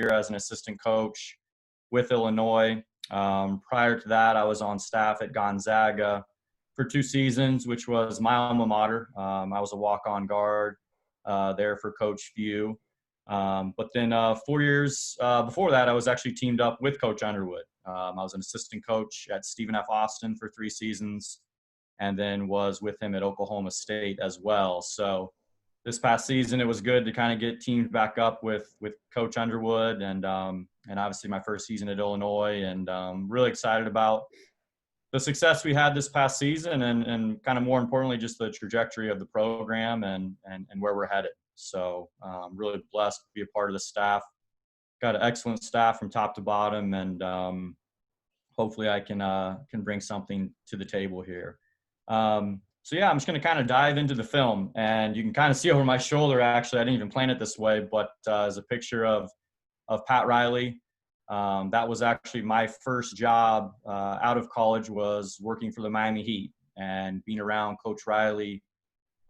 as an assistant coach with Illinois. Prior to that, I was on staff at Gonzaga for 2 seasons, which was my alma mater. I was a walk-on guard there for Coach Few. But then 4 years before that, I was actually teamed up with Coach Underwood. I was an assistant coach at Stephen F. Austin for 3 seasons, and then was with him at Oklahoma State as well. So this past season, it was good to kind of get teamed back up with Coach Underwood, and obviously my first season at Illinois, and really excited about the success we had this past season, and kind of more importantly, just the trajectory of the program and where we're headed. So I'm really blessed to be a part of the staff. Got an excellent staff from top to bottom, and hopefully I can bring something to the table here. So yeah, I'm just going to kind of dive into the film, and you can kind of see over my shoulder, actually, I didn't even plan it this way, but is a picture of Pat Riley. That was actually my first job out of college, was working for the Miami Heat, and being around Coach Riley,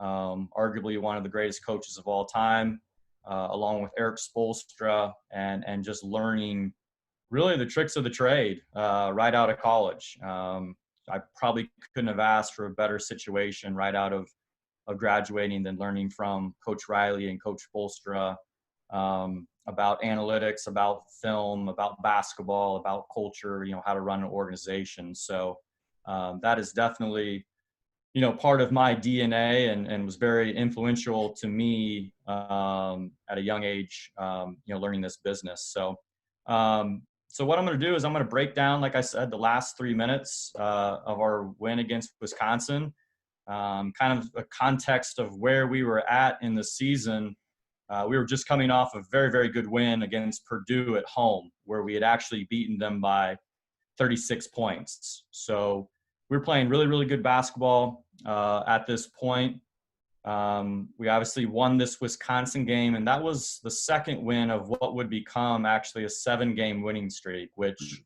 arguably one of the greatest coaches of all time, along with Eric Spoelstra, and just learning really the tricks of the trade right out of college. I probably couldn't have asked for a better situation right out of graduating than learning from Coach Riley and Coach Spoelstra about analytics, about film, about basketball, about culture, how to run an organization. So that is definitely, part of my DNA, and was very influential to me at a young age, learning this business. So what I'm going to do is I'm going to break down, like I said, the last 3 minutes of our win against Wisconsin, kind of a context of where we were at in the season. We were just coming off a very, very good win against Purdue at home, where we had actually beaten them by 36 points. So we were playing really, really good basketball at this point. We obviously won this Wisconsin game, and that was the second win of what would become actually a 7-game winning streak, which,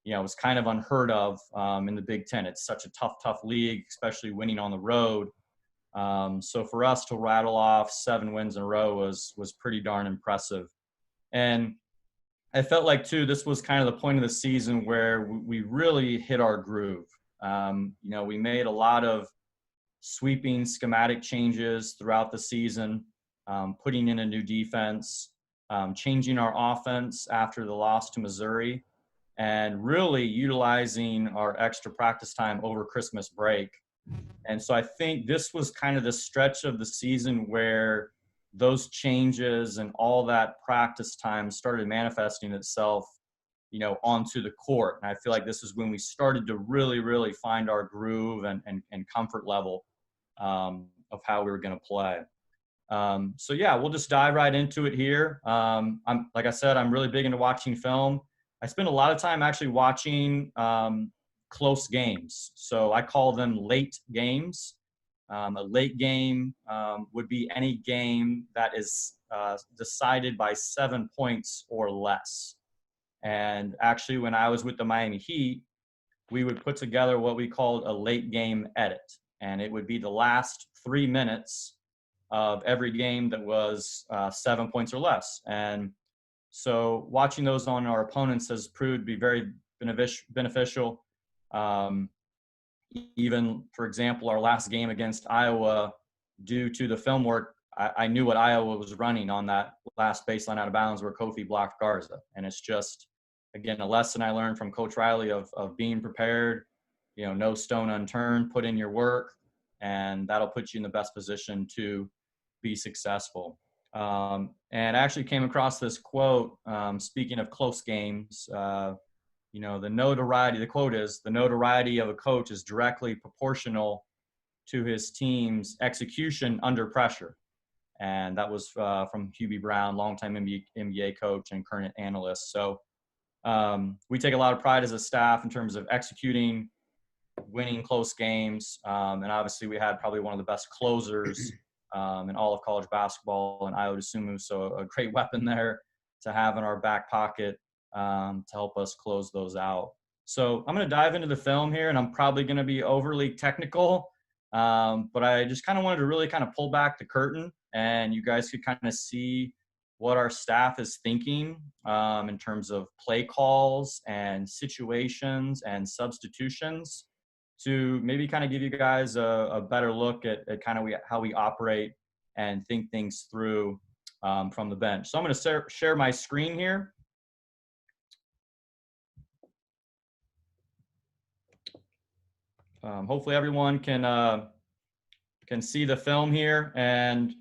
was kind of unheard of in the Big Ten. It's such a tough league, especially winning on the road. So for us to rattle off 7 wins in a row was pretty darn impressive. And I felt like, too, this was kind of the point of the season where we really hit our groove. We made a lot of sweeping schematic changes throughout the season, putting in a new defense, changing our offense after the loss to Missouri, and really utilizing our extra practice time over Christmas break. And so I think this was kind of the stretch of the season where those changes and all that practice time started manifesting itself, onto the court. And I feel like this is when we started to really, really find our groove and comfort level of how we were going to play. So yeah, we'll just dive right into it here. Like I said, I'm really big into watching film. I spend a lot of time actually watching close games. So I call them late games. A late game would be any game that is decided by 7 points or less. And actually, when I was with the Miami Heat, we would put together what we called a late game edit. And it would be the last 3 minutes of every game that was 7 points or less. And so watching those on our opponents has proved to be very beneficial. Even, for example, our last game against Iowa, due to the film work, I knew what Iowa was running on that last baseline out of bounds where Kofi blocked Garza. And it's just, again, a lesson I learned from Coach Riley of being prepared, no stone unturned, put in your work, and that'll put you in the best position to be successful. And I actually came across this quote, speaking of close games, the notoriety, the quote is, the notoriety of a coach is directly proportional to his team's execution under pressure. And that was from Hubie Brown, longtime NBA coach and current analyst. So we take a lot of pride as a staff in terms of executing, winning close games. And obviously we had probably one of the best closers in all of college basketball, and Ayo Dosunmu. So a great weapon there to have in our back pocket to help us close those out. So I'm going to dive into the film here, and I'm probably going to be overly technical, but I just kind of wanted to really kind of pull back the curtain, and you guys could kind of see what our staff is thinking in terms of play calls and situations and substitutions, to maybe kind of give you guys a better look at kind of how we operate and think things through from the bench. So I'm going to share my screen here. Hopefully everyone can see the film here, and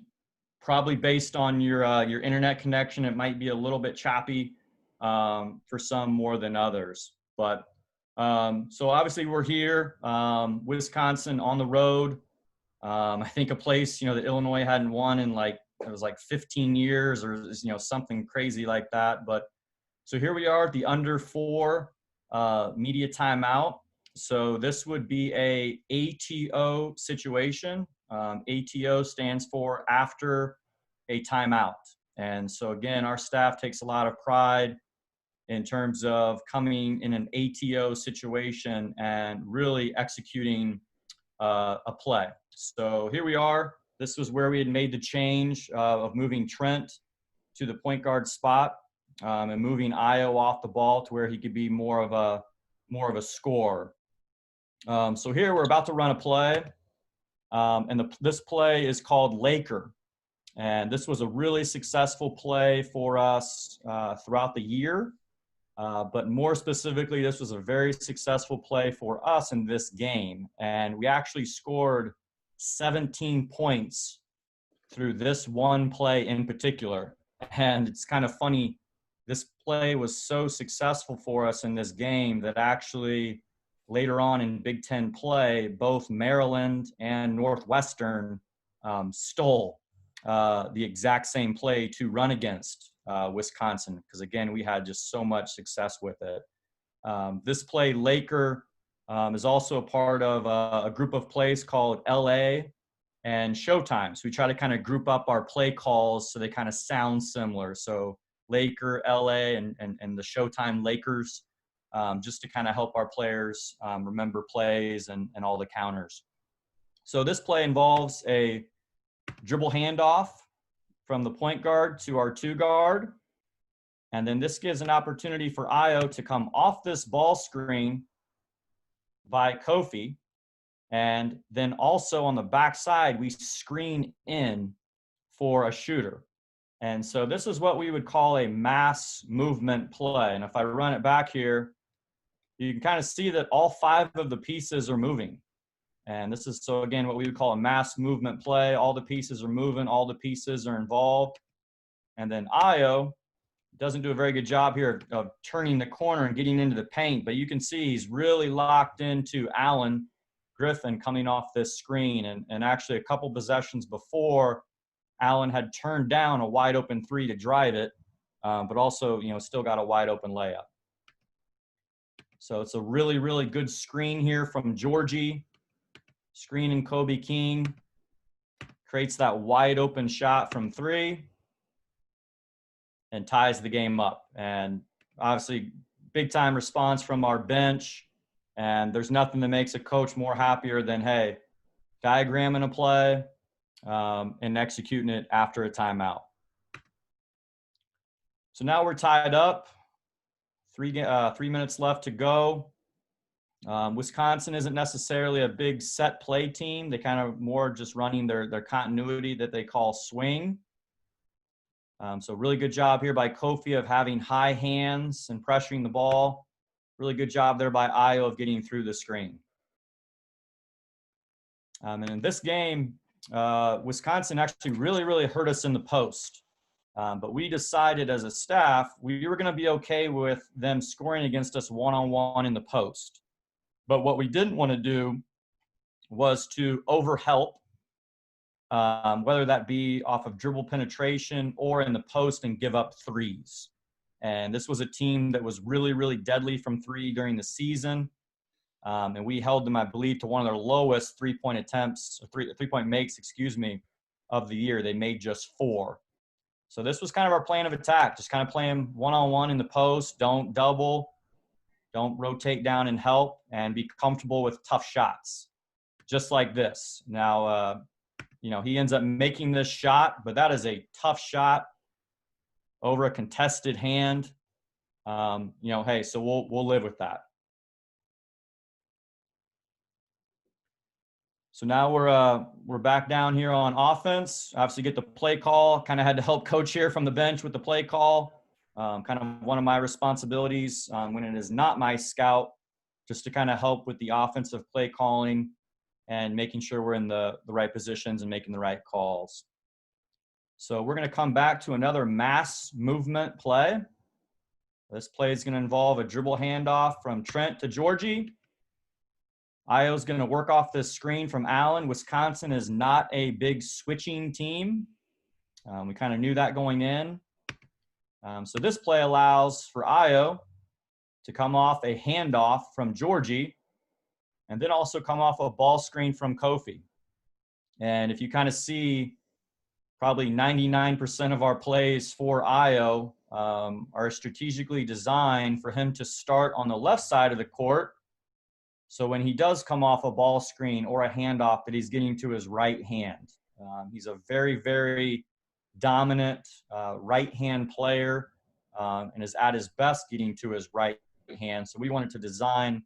probably based on your internet connection, it might be a little bit choppy for some more than others. But so obviously we're here, Wisconsin on the road. I think a place, that Illinois hadn't won in it was 15 years or, something crazy like that. But so here we are at the under 4 media timeout. So this would be a ATO situation. ATO stands for after a timeout. And so again, our staff takes a lot of pride in terms of coming in an ATO situation and really executing a play. So here we are. This was where we had made the change of moving Trent to the point guard spot and moving Io off the ball to where he could be more of a scorer. So here we're about to run a play, and this play is called Laker. And this was a really successful play for us throughout the year. But more specifically, this was a very successful play for us in this game. And we actually scored 17 points through this one play in particular. And it's kind of funny, this play was so successful for us in this game that actually later on in Big Ten play, both Maryland and Northwestern stole the exact same play to run against Wisconsin, because again, we had just so much success with it. This play, Laker, is also a part of a group of plays called LA and Showtime. So we try to kind of group up our play calls so they kind of sound similar. So Laker, LA, and the Showtime Lakers, just to kind of help our players remember plays and all the counters. So this play involves a dribble handoff from the point guard to our 2 guard. And then this gives an opportunity for Io to come off this ball screen by Kofi. And then also on the backside, we screen in for a shooter. And so this is what we would call a mass movement play. And if I run it back here, you can kind of see that all 5 of the pieces are moving. And this is, so again, what we would call a mass movement play. All the pieces are moving, all the pieces are involved. And then Io doesn't do a very good job here of turning the corner and getting into the paint, but you can see he's really locked into Allen Griffin coming off this screen. And actually a couple possessions before, Allen had turned down a wide open 3 to drive it, but also, still got a wide open layup. So it's a really, really good screen here from Georgie. Screen and Kobe King creates that wide open shot from 3 and ties the game up. And obviously big time response from our bench. And there's nothing that makes a coach more happier than, hey, diagramming a play and executing it after a timeout. So now we're tied up. 3 minutes left to go. Wisconsin isn't necessarily a big set play team. They kind of more just running their continuity that they call swing. So really good job here by Kofi of having high hands and pressuring the ball. Really good job there by Io of getting through the screen. And in this game, Wisconsin actually really, really hurt us in the post. But we decided as a staff, we were going to be okay with them scoring against us one-on-one in the post. But what we didn't want to do was to overhelp, whether that be off of dribble penetration or in the post, and give up threes. And this was a team that was really, really deadly from 3 during the season. And we held them, I believe, to one of their lowest three-point attempts, three-point makes, of the year. They made just 4. So this was kind of our plan of attack, just kind of playing one-on-one in the post, don't double, don't rotate down and help, and be comfortable with tough shots, just like this. Now, he ends up making this shot, but that is a tough shot. over a contested hand. Hey, so we'll live with that. So now we're back down here on offense. Obviously, get the play call. Kind of had to help coach here from the bench with the play call. Kind of one of my responsibilities when it is not my scout, just to kind of help with the offensive play calling and making sure we're in the right positions and making the right calls. So we're going to come back to another mass movement play. This play is going to involve a dribble handoff from Trent to Georgie. Io's going to work off this screen from Allen. Wisconsin is not a big switching team. We kind of knew that going in. So this play allows for Io to come off a handoff from Georgie and then also come off a ball screen from Kofi. And if you kind of see, probably 99% of our plays for Io are strategically designed for him to start on the left side of the court. So when he does come off a ball screen or a handoff, that he's getting to his right hand. He's a very, very dominant right-hand player and is at his best getting to his right hand. So we wanted to design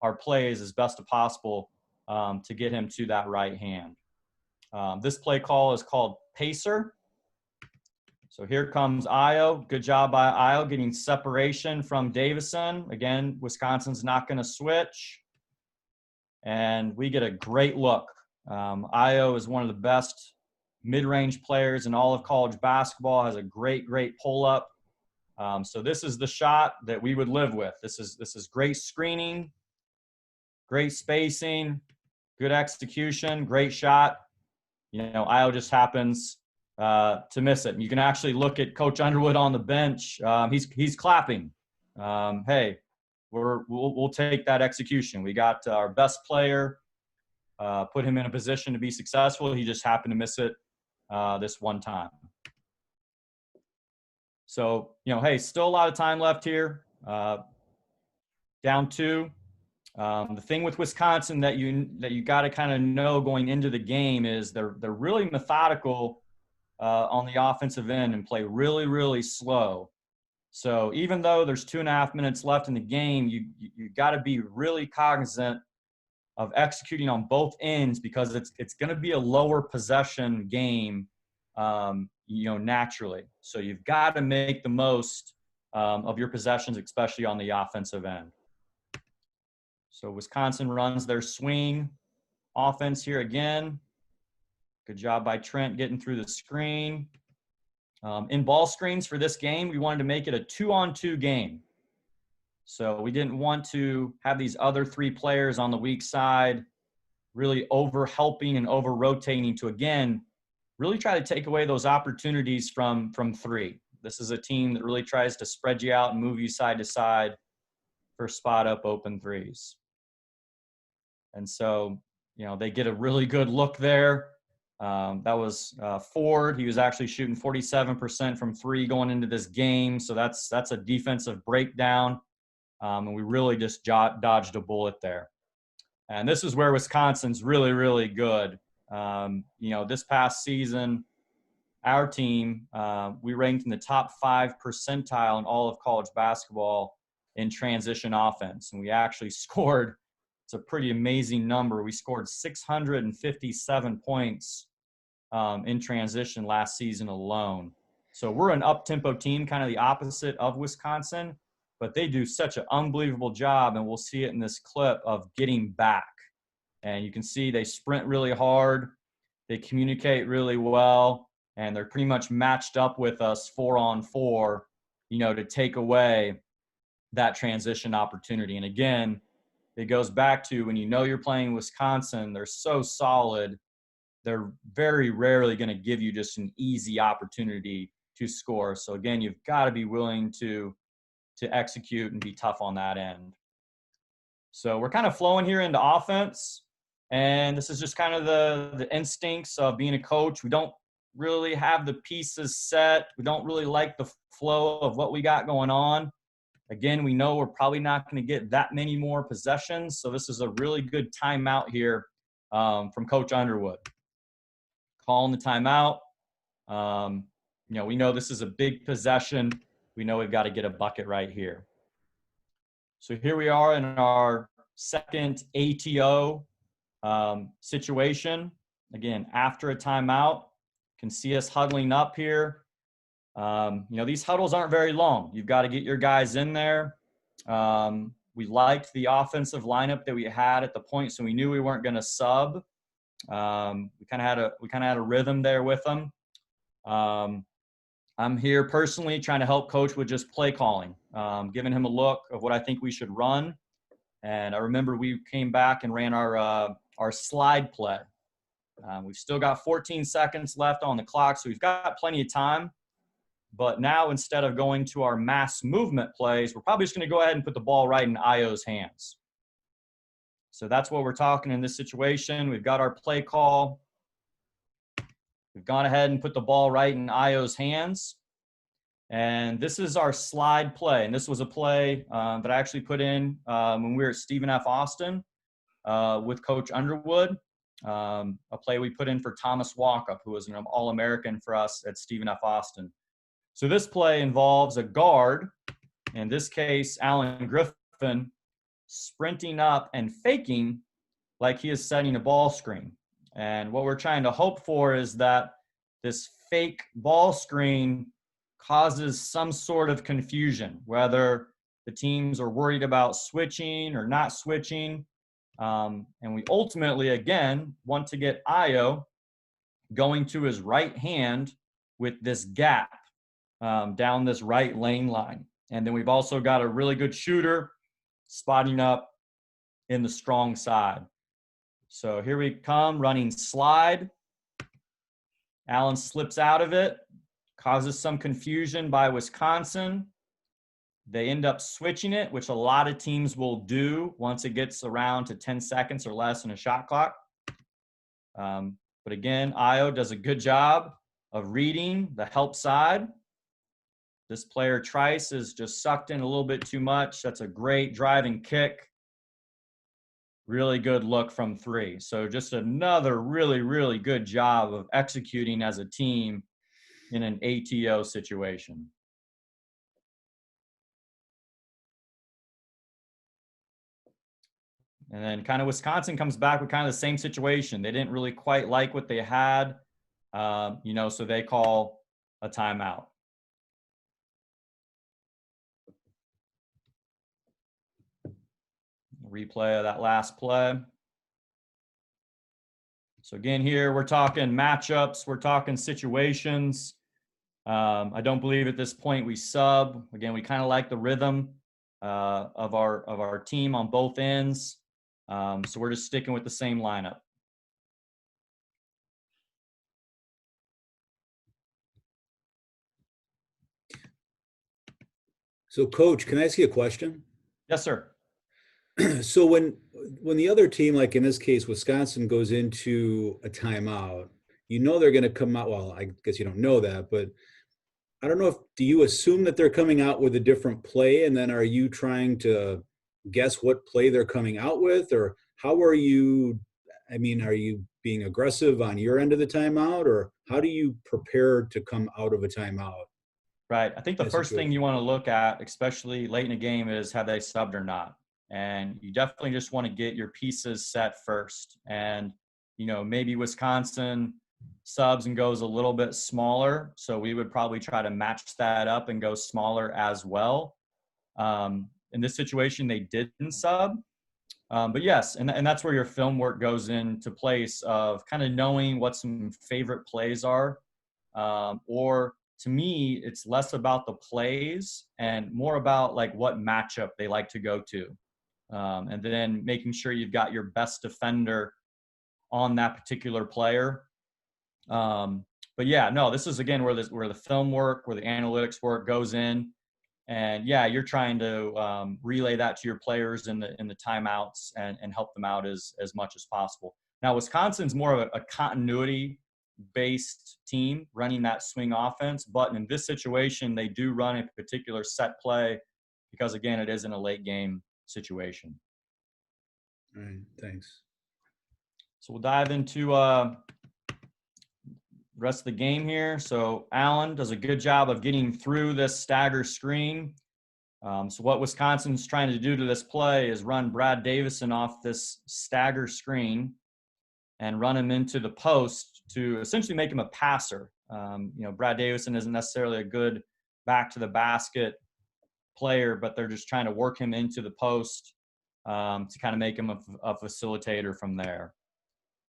our plays as best as possible to get him to that right hand. This play call is called Pacer. So here comes Io. Good job by Io getting separation from Davison. Again, Wisconsin's not going to switch. And we get a great look. Io is one of the best mid-range players in all of college basketball, has a great, great pull-up. So this is the shot that we would live with. This is great screening, great spacing, good execution, great shot. Io just happens to miss it. And you can actually look at Coach Underwood on the bench. He's clapping. Hey, we'll take that execution. We got our best player, put him in a position to be successful. He just happened to miss it this one time. So, hey, still a lot of time left here. Down 2. The thing with Wisconsin that you got to kind of know going into the game is they're really methodical on the offensive end and play really, really slow. So even though there's 2.5 minutes left in the game, you got to be really cognizant of executing on both ends because it's going to be a lower possession game, naturally. So you've got to make the most of your possessions, especially on the offensive end. So Wisconsin runs their swing offense here again. Good job by Trent getting through the screen. In ball screens for this game, we wanted to make it a 2-on-2 game. So we didn't want to have these other 3 players on the weak side really over helping and over rotating to, again, really try to take away those opportunities from 3. This is a team that really tries to spread you out and move you side to side for spot up open threes. And so, they get a really good look there. That was Ford. He was actually shooting 47% from 3 going into this game. So that's a defensive breakdown. And we really just dodged a bullet there. And this is where Wisconsin's really, really good. This past season, our team, we ranked in the top 5 percentile in all of college basketball in transition offense. And we actually scored, it's a pretty amazing number. We scored 657 points in transition last season alone. So we're an up-tempo team, kind of the opposite of Wisconsin, but they do such an unbelievable job, and we'll see it in this clip of getting back. And you can see they sprint really hard, they communicate really well, and they're pretty much matched up with us 4-on-4, to take away that transition opportunity. And again, it goes back to when you're playing Wisconsin, they're so solid. They're very rarely going to give you just an easy opportunity to score. So again, you've got to be willing to execute and be tough on that end. So we're kind of flowing here into offense, and this is just kind of the instincts of being a coach. We don't really have the pieces set. We don't really like the flow of what we got going on. Again, we know we're probably not going to get that many more possessions, so this is a really good timeout here from Coach Underwood. Calling the timeout. we know this is a big possession. We know we've got to get a bucket right here. So here we are in our second ATO situation. Again, after a timeout, you can see us huddling up here. These huddles aren't very long. You've got to get your guys in there. We liked the offensive lineup that we had at the point, so we knew we weren't going to sub. We kind of had a rhythm there with them. I'm here personally trying to help coach with just play calling, giving him a look of what I think we should run. And I remember we came back and ran our slide play. We've still got 14 seconds left on the clock, so we've got plenty of time. But now, instead of going to our mass movement plays, we're probably just going to go ahead and put the ball right in Io's hands. So that's what we're talking in this situation. We've got our play call. We've gone ahead and put the ball right in Io's hands. And this is our slide play. And this was a play that I actually put in when we were at Stephen F. Austin with Coach Underwood. A play we put in for Thomas Walkup, who was an All-American for us at Stephen F. Austin. So this play involves a guard, in this case, Alan Griffin, sprinting up and faking like he is setting a ball screen. And what we're trying to hope for is that this fake ball screen causes some sort of confusion, whether the teams are worried about switching or not switching. And we ultimately, again, want to get Io going to his right hand with this gap down this right lane line. And then we've also got a really good shooter spotting up in the strong side. So here we come, running slide. Allen slips out of it, causes some confusion by Wisconsin. They end up switching it, which a lot of teams will do once it gets around to 10 seconds or less in a shot clock. But again, Io does a good job of reading the help side. This player, Trice, is just sucked in a little bit too much. That's a great driving kick. Really good look from three. So just another really, really good job of executing as a team in an ATO situation. And then kind of Wisconsin comes back with kind of the same situation. They didn't really quite like what they had, so they call a timeout. Replay of that last play. So again, here we're talking matchups, we're talking situations. I don't believe at this point we sub. Again, we kind of like the rhythm of our team on both ends. So we're just sticking with the same lineup. So, Coach, can I ask you a question? Yes, sir. So when the other team, like in this case, Wisconsin, goes into a timeout, they're going to come out. Well, I guess you don't know that, but I don't know do you assume that they're coming out with a different play, and then are you trying to guess what play they're coming out with, or how are you? I mean, are you being aggressive on your end of the timeout, or how do you prepare to come out of a timeout? Right. I think the first thing you want to look at, especially late in a game, is have they subbed or not. And you definitely just want to get your pieces set first. And, maybe Wisconsin subs and goes a little bit smaller. So we would probably try to match that up and go smaller as well. In this situation, they didn't sub. But yes, and that's where your film work goes into place of kind of knowing what some favorite plays are. Or to me, it's less about the plays and more about like what matchup they like to go to. And then making sure you've got your best defender on that particular player. But yeah, no, this is again where the film work, where the analytics work goes in, and yeah, you're trying to relay that to your players in the timeouts and help them out as much as possible. Now, Wisconsin's more of a continuity-based team running that swing offense, but in this situation, they do run a particular set play because again, it is in a late game situation. All right, thanks. So we'll dive into rest of the game here. So Allen does a good job of getting through this stagger screen. So what Wisconsin's trying to do to this play is run Brad Davison off this stagger screen and run him into the post to essentially make him a passer. Brad Davison isn't necessarily a good back to the basket player, but they're just trying to work him into the post to kind of make him a facilitator from there.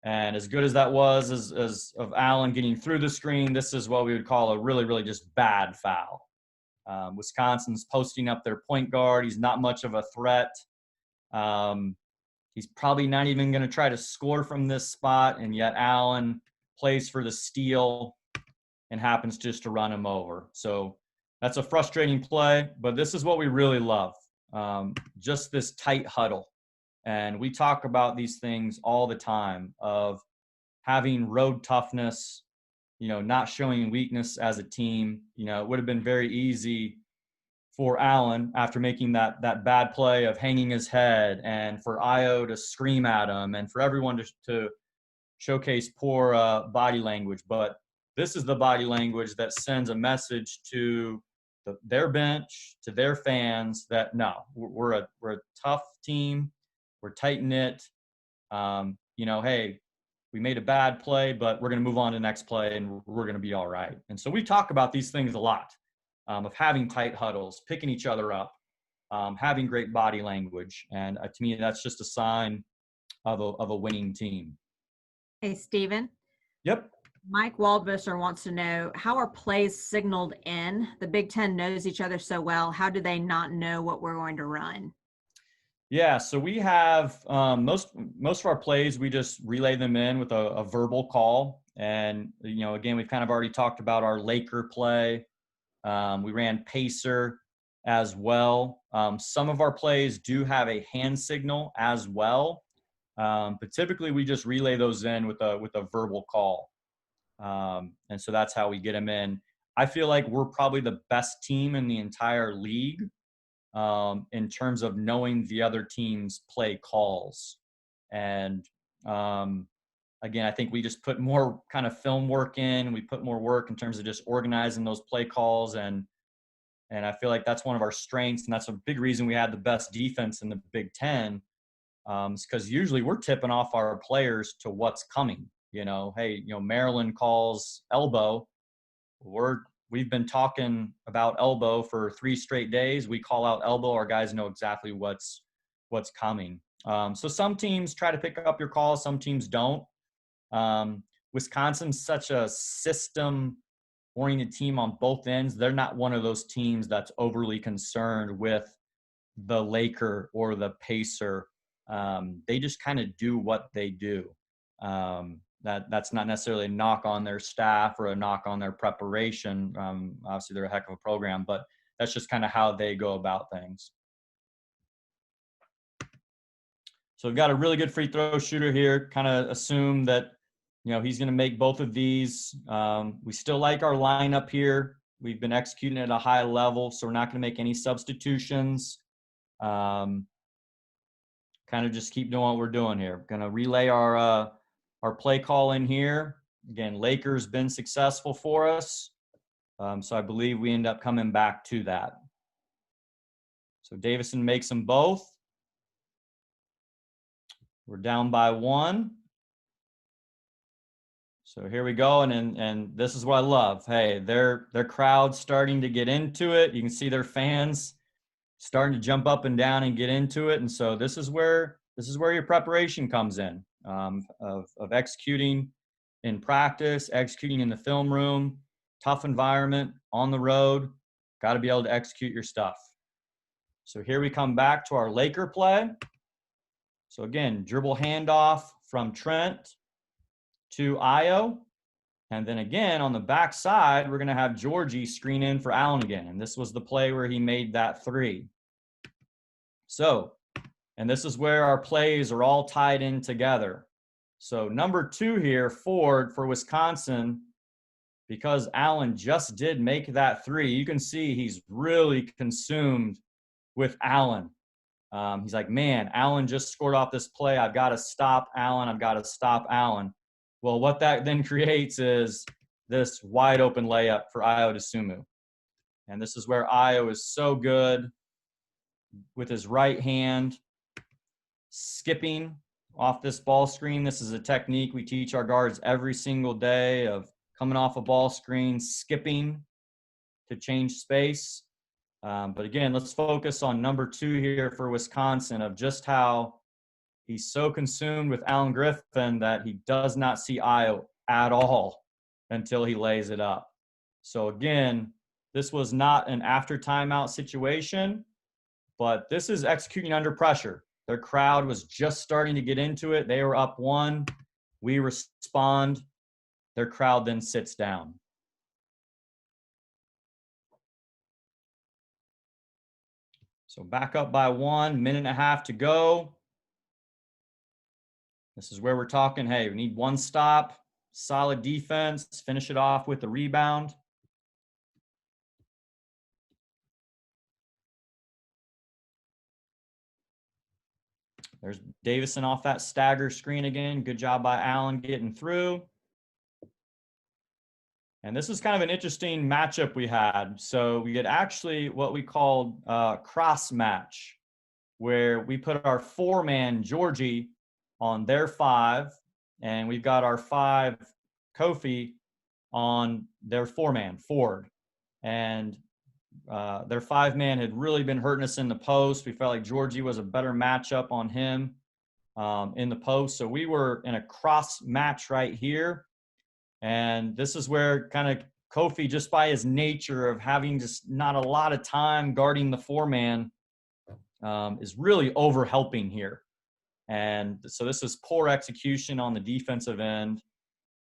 And as good as that was as of Allen getting through the screen, this is what we would call a really, really just bad foul. Wisconsin's posting up their point guard. He's not much of a threat. He's probably not even going to try to score from this spot, and yet Allen plays for the steal and happens just to run him over. So that's a frustrating play, but this is what we really love, just this tight huddle. And we talk about these things all the time of having road toughness, not showing weakness as a team. It would have been very easy for Allen after making that bad play of hanging his head and for Io to scream at him and for everyone to showcase poor body language. But this is the body language that sends a message to their bench, to their fans that no, we're a tough team. We're tight knit. Hey, we made a bad play, but we're going to move on to the next play and we're going to be all right. And so we talk about these things a lot, of having tight huddles, picking each other up, having great body language. And to me, that's just a sign of a winning team. Hey, Steven. Yep. Mike Waldbusser wants to know, how are plays signaled in? The Big Ten knows each other so well. How do they not know what we're going to run? Yeah, so we have most of our plays, we just relay them in with a verbal call. And, again, we've kind of already talked about our Laker play. We ran Pacer as well. Some of our plays do have a hand signal as well. But typically we just relay those in with a verbal call. And so that's how we get them in. I feel like we're probably the best team in the entire league in terms of knowing the other team's play calls. And again, I think we just put more kind of film work in. We put more work in terms of just organizing those play calls. And I feel like that's one of our strengths. And that's a big reason we had the best defense in the Big Ten. Because usually we're tipping off our players to what's coming. Maryland calls elbow. We've been talking about elbow for 3 straight days. We call out elbow. Our guys know exactly what's coming. So some teams try to pick up your calls. Some teams don't. Wisconsin's such a system-oriented team on both ends. They're not one of those teams that's overly concerned with the Laker or the Pacer. They just kind of do what they do. That's not necessarily a knock on their staff or a knock on their preparation. Obviously, they're a heck of a program, but that's just kind of how they go about things. So we've got a really good free throw shooter here. Kind of assume that, he's going to make both of these. We still like our lineup here. We've been executing at a high level, so we're not going to make any substitutions. Kind of just keep doing what we're doing here. Going to relay our play call in here. Again, Lakers been successful for us. So I believe we end up coming back to that. So Davison makes them both. We're down by 1. So here we go. And this is what I love. Hey, their crowd's starting to get into it. You can see their fans starting to jump up and down and get into it. And so this is where your preparation comes in. Of executing in practice, executing in the film room, tough environment, on the road, got to be able to execute your stuff. So here we come back to our Laker play. So again, dribble handoff from Trent to Io. And then again, on the back side, we're going to have Georgie screen in for Allen again. And this was the play where he made that 3. So, and this is where our plays are all tied in together. So number 2 here, Ford for Wisconsin, because Allen just did make that 3. You can see he's really consumed with Allen. He's like, man, Allen just scored off this play. I've got to stop Allen. I've got to stop Allen. Well, what that then creates is this wide open layup for Ayo Dosunmu. And this is where Ayo is so good with his right hand, skipping off this ball screen. This is a technique we teach our guards every single day, of coming off a ball screen, skipping to change space. But again, let's focus on number 2 here for Wisconsin, of just how he's so consumed with Alan Griffin that he does not see Ayo at all until he lays it up. So again, this was not an after timeout situation, but this is executing under pressure. Their crowd was just starting to get into it. They were up 1. We respond. Their crowd then sits down. So back up by 1, minute and a half to go. This is where we're talking, hey, we need 1 stop, solid defense, finish it off with the rebound. There's Davison off that stagger screen again. Good job by Allen getting through. And this is kind of an interesting matchup we had. So we had actually what we called cross match, where we put our 4-man Georgie on their 5, and we've got our 5 Kofi on their 4-man Ford. And their 5-man had really been hurting us in the post. We felt like Georgie was a better matchup on him in the post. So we were in a cross match right here. And this is where kind of Kofi, just by his nature of having just not a lot of time guarding the 4-man, is really over helping here. And so this is poor execution on the defensive end.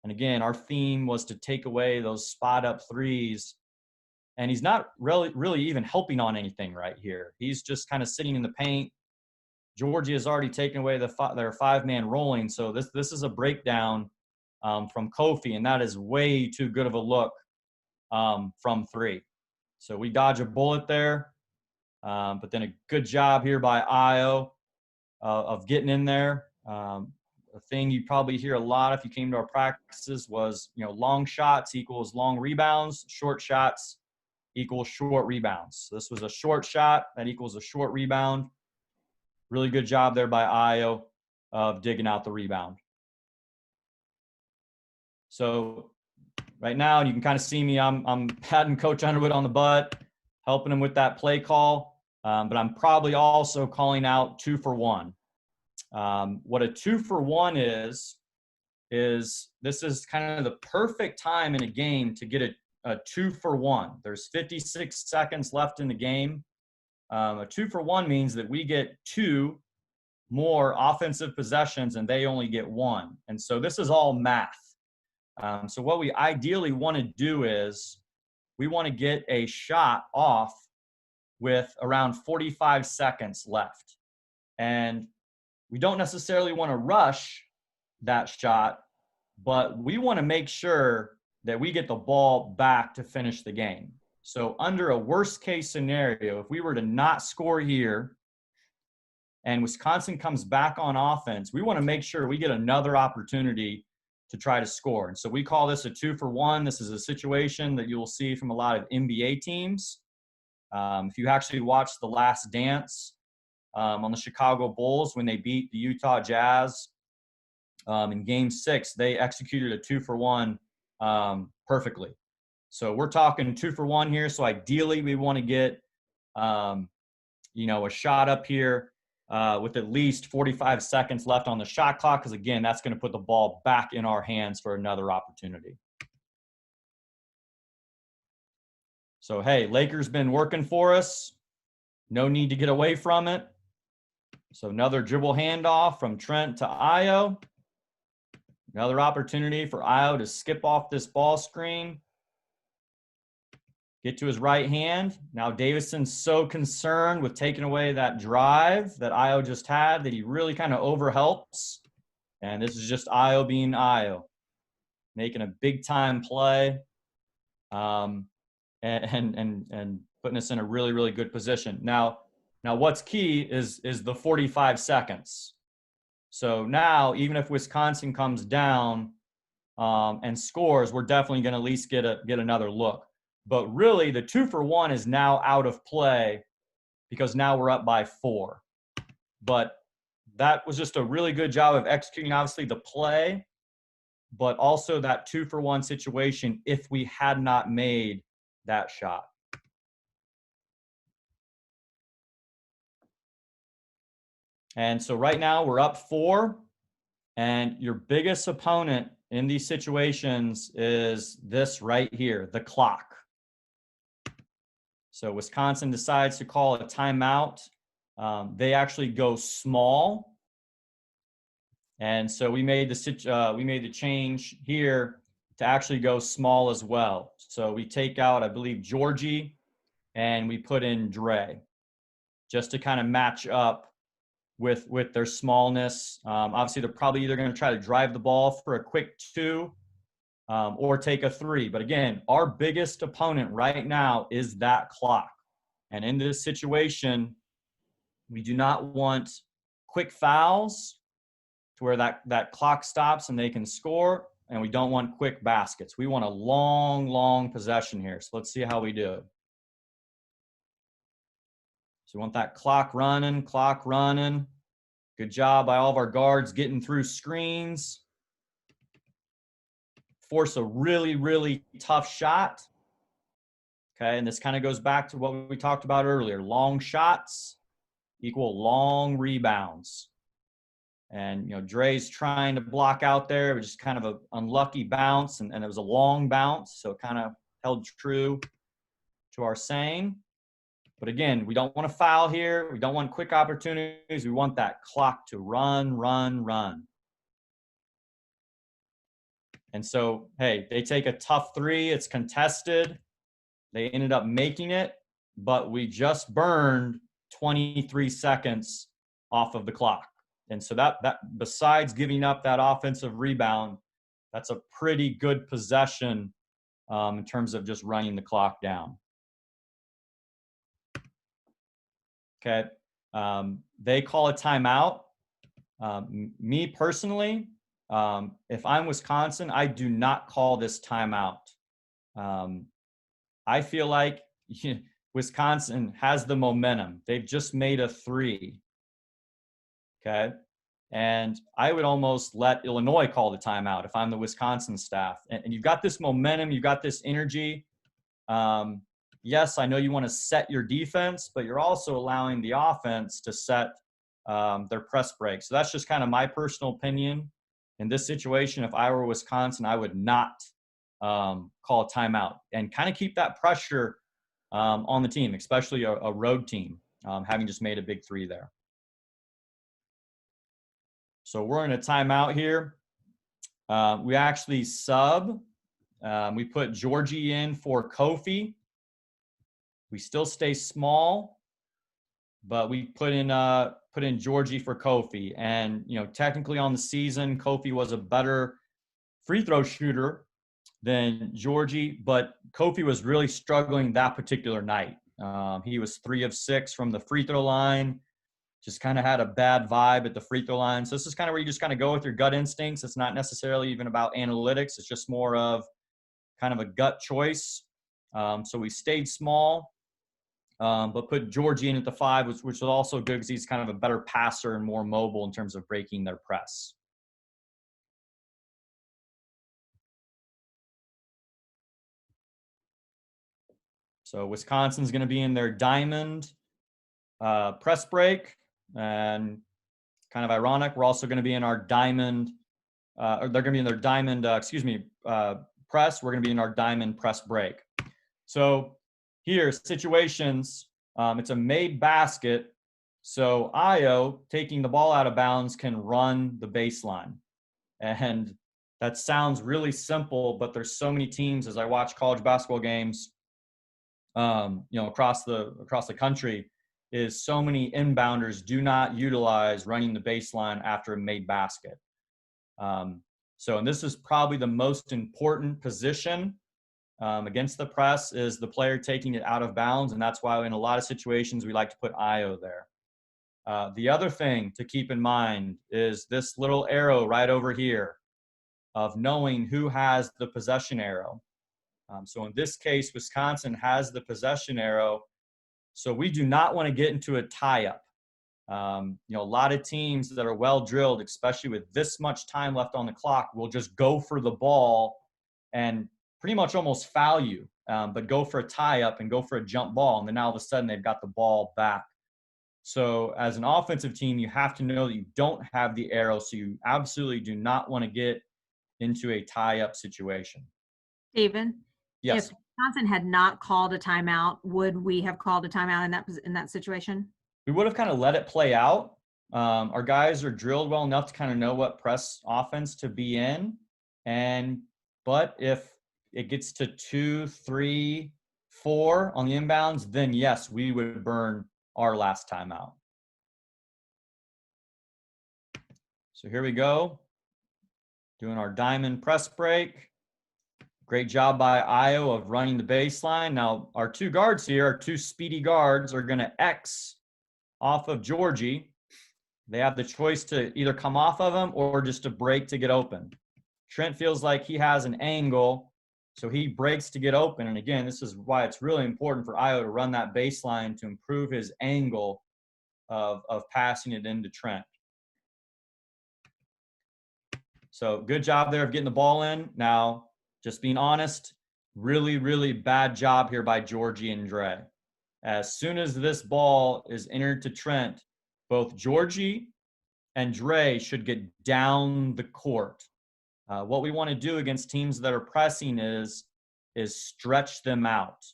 And again, our theme was to take away those spot up threes. And he's not really even helping on anything right here. He's just kind of sitting in the paint. Georgia has already taken away their 5-man rolling. So this is a breakdown from Kofi, and that is way too good of a look from 3. So we dodge a bullet there. But then a good job here by Ayo of getting in there. A thing you probably hear a lot if you came to our practices was, long shots equals long rebounds, short shots equals short rebounds. So this was a short shot that equals a short rebound. Really good job there by Ayo of digging out the rebound. So right now you can kind of see me. I'm patting Coach Underwood on the butt, helping him with that play call. But I'm probably also calling out 2 for 1. What a 2 for 1 is this is kind of the perfect time in a game to get a 2 for 1. There's 56 seconds left in the game. A 2 for 1 means that we get 2 more offensive possessions and they only get 1. And so this is all math. So what we ideally want to do is we want to get a shot off with around 45 seconds left. And we don't necessarily want to rush that shot, but we want to make sure that we get the ball back to finish the game. So under a worst case scenario, if we were to not score here and Wisconsin comes back on offense, we want to make sure we get another opportunity to try to score. And so we call this a 2 for 1. This is a situation that you will see from a lot of NBA teams. If you actually watch The Last Dance on the Chicago Bulls when they beat the Utah Jazz in Game 6, they executed a 2 for 1 perfectly. So we're talking 2 for 1 here. So ideally we want to get, a shot up here with at least 45 seconds left on the shot clock, because again, that's going to put the ball back in our hands for another opportunity. So, hey, Lakers been working for us. No need to get away from it. So another dribble handoff from Trent to Ayo. Another opportunity for Ayo to skip off this ball screen. Get to his right hand. Now Davison's so concerned with taking away that drive that Ayo just had that he really kind of overhelps. And this is just Ayo being Ayo, making a big time play. And putting us in a really, really good position. Now what's key is the 45 seconds. So now, even if Wisconsin comes down, and scores, we're definitely going to at least get another look. But really, the 2-for-1 is now out of play because now we're up by 4. But that was just a really good job of executing, obviously, the play, but also that 2-for-1 situation if we had not made that shot. And so right now we're up 4, and your biggest opponent in these situations is this right here, the clock. So Wisconsin decides to call a timeout. They actually go small. And so we made the change here to actually go small as well. So we take out, I believe, Georgie, and we put in Dre, just to kind of match up with their smallness. Obviously, they're probably either going to try to drive the ball for a quick 2 or take a 3. But again, our biggest opponent right now is that clock. And in this situation, we do not want quick fouls to where that clock stops and they can score, and we don't want quick baskets. We want a long possession here. So let's see how we do it. So we want that clock running. Good job by all of our guards getting through screens. Force a really tough shot. Okay, and this kind of goes back to what we talked about earlier. Long shots equal long rebounds. And, Dre's trying to block out there. It was just kind of an unlucky bounce, and it was a long bounce, so it kind of held true to our saying. But again, we don't want to foul here. We don't want quick opportunities. We want that clock to run. And so, hey, they take a tough 3. It's contested. They ended up making it, but we just burned 23 seconds off of the clock. And so that besides giving up that offensive rebound, that's a pretty good possession in terms of just running the clock down. Okay. They call a timeout. Me personally, if I'm Wisconsin, I do not call this timeout. I feel like Wisconsin has the momentum. They've just made a 3. Okay. And I would almost let Illinois call the timeout if I'm the Wisconsin staff. And you've got this momentum, you've got this energy. Yes, I know you want to set your defense, but you're also allowing the offense to set their press break. So that's just kind of my personal opinion. In this situation, if I were Wisconsin, I would not call a timeout and kind of keep that pressure on the team, especially a road team, having just made a big 3 there. So we're in a timeout here. We actually sub. We put Georgie in for Kofi. We still stay small, but we put in Georgie for Kofi. And technically on the season, Kofi was a better free throw shooter than Georgie, but Kofi was really struggling that particular night. He was 3 of 6 from the free throw line. Just kind of had a bad vibe at the free throw line. So this is kind of where you just kind of go with your gut instincts. It's not necessarily even about analytics. It's just more of kind of a gut choice. So we stayed small, but put Georgie in at the 5, which was also good because he's kind of a better passer and more mobile in terms of breaking their press. So Wisconsin's going to be in their diamond press break. And kind of ironic, we're also going to be in our diamond, or they're going to be in their diamond, press. We're going to be in our diamond press break. So here, situations, it's a made basket. So Io, taking the ball out of bounds, can run the baseline. And that sounds really simple, but there's so many teams, as I watch college basketball games, across the country, is so many inbounders do not utilize running the baseline after a made basket. And this is probably the most important position against the press, is the player taking it out of bounds. And that's why in a lot of situations, we like to put Io there. The other thing to keep in mind is this little arrow right over here. of knowing who has the possession arrow. So in this case, Wisconsin has the possession arrow. So we do not want to get into a tie-up. A lot of teams that are well drilled, especially with this much time left on the clock, will just go for the ball and pretty much almost foul you, but go for a tie-up and go for a jump ball. And then all of a sudden they've got the ball back. So as an offensive team, you have to know that you don't have the arrow. So you absolutely do not want to get into a tie-up situation. Steven? Yes. If Wisconsin had not called a timeout, would we have called a timeout in that situation? We would have kind of let it play out. Our guys are drilled well enough to kind of know what press offense to be in. But if it gets to 2, 3, 4 on the inbounds, then yes, we would burn our last timeout. So here we go. Doing our diamond press break. Great job by Io of running the baseline. Now, our two guards here, our two speedy guards, are going to X off of Georgie. They have the choice to either come off of him or just to break to get open. Trent feels like he has an angle, so he breaks to get open. And again, this is why it's really important for Io to run that baseline to improve his angle of passing it into Trent. So good job there of getting the ball in. Now, just being honest, really, really bad job here by Georgie and Dre. As soon as this ball is entered to Trent, both Georgie and Dre should get down the court. What we want to do against teams that are pressing is stretch them out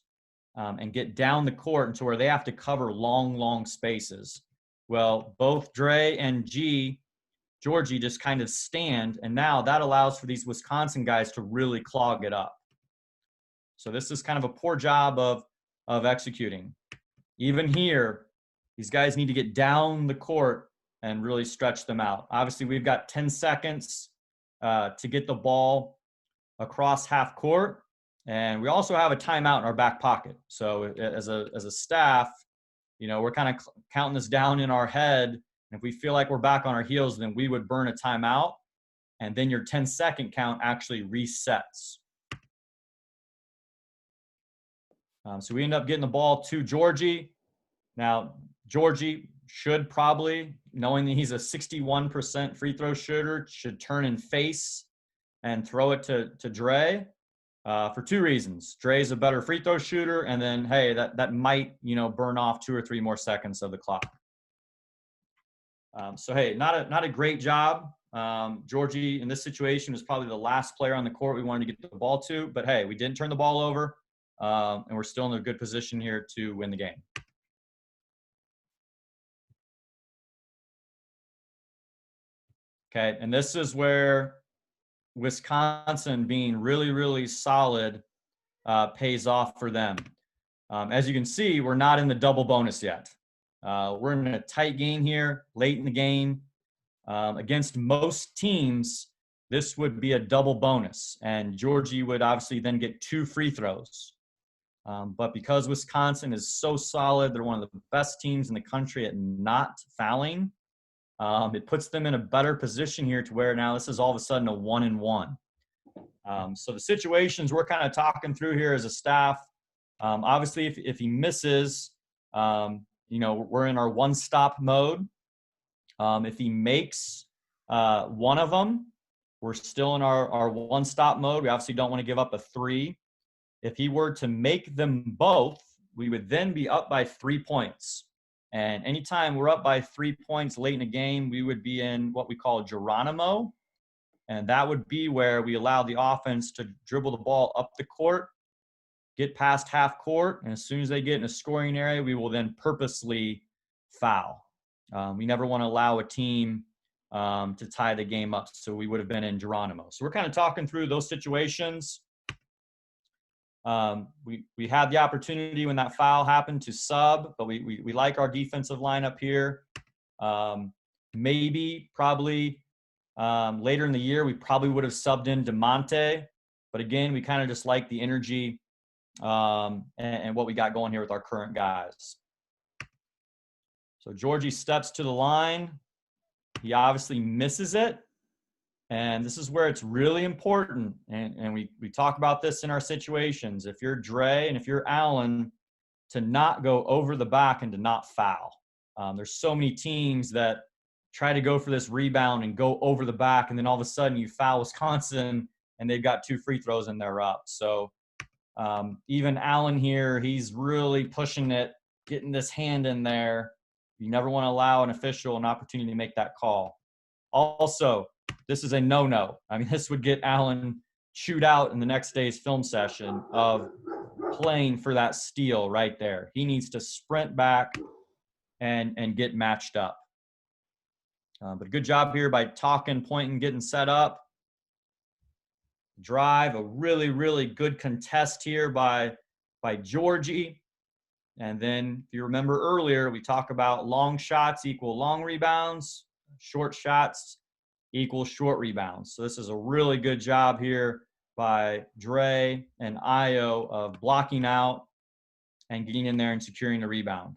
and get down the court to where they have to cover long, long spaces. Well, both Dre and Georgie just kind of stand, and now that allows for these Wisconsin guys to really clog it up. So this is kind of a poor job of executing. Even here, these guys need to get down the court and really stretch them out. Obviously, we've got 10 seconds to get the ball across half court, and we also have a timeout in our back pocket. So as a staff, we're kind of counting this down in our head. And if we feel like we're back on our heels, then we would burn a timeout, and then your 10-second count actually resets. So we end up getting the ball to Georgie. Now, Georgie should probably, knowing that he's a 61% free throw shooter, should turn and face and throw it to Dre for two reasons. Dre's a better free throw shooter, and then, hey, that might, burn off 2 or 3 more seconds of the clock. So, hey, not a great job. Georgie, in this situation, is probably the last player on the court we wanted to get the ball to. But, hey, we didn't turn the ball over, and we're still in a good position here to win the game. Okay, and this is where Wisconsin being really, really solid pays off for them. As you can see, we're not in the double bonus yet. We're in a tight game here, late in the game. Against most teams, this would be a double bonus, and Georgie would obviously then get 2 free throws. But because Wisconsin is so solid, they're one of the best teams in the country at not fouling. It puts them in a better position here to where now this is all of a sudden a 1-and-1. So the situations we're kind of talking through here as a staff, obviously if he misses, we're in our one-stop mode. If he makes one of them, we're still in our one-stop mode. We obviously don't want to give up a 3. If he were to make them both, we would then be up by 3 points. And anytime we're up by 3 points late in a game, we would be in what we call Geronimo. And that would be where we allow the offense to dribble the ball up the court, get past half court, and as soon as they get in a scoring area, we will then purposely foul. We never want to allow a team to tie the game up, so we would have been in Geronimo. So we're kind of talking through those situations. We had the opportunity when that foul happened to sub, but we like our defensive lineup here. Probably later in the year, we probably would have subbed in DeMonte, but again, we kind of just like the energy and what we got going here with our current guys. So Georgie steps to the line. He obviously misses it. And this is where it's really important. And we talk about this in our situations. If you're Dre and if you're Allen, to not go over the back and to not foul. There's so many teams that try to go for this rebound and go over the back, and then all of a sudden you foul Wisconsin and they've got 2 free throws and they're up. So even Allen here, he's really pushing it, getting this hand in there. You never want to allow an official an opportunity to make that call. Also, this is a no-no. I mean, this would get Allen chewed out in the next day's film session of playing for that steal right there. He needs to sprint back and get matched up. But a good job here by talking, pointing, getting set up. Drive, a really, really good contest here by Georgie. And then if you remember earlier, we talk about long shots equal long rebounds, short shots equal short rebounds. So this is a really good job here by Dre and Io of blocking out and getting in there and securing the rebound.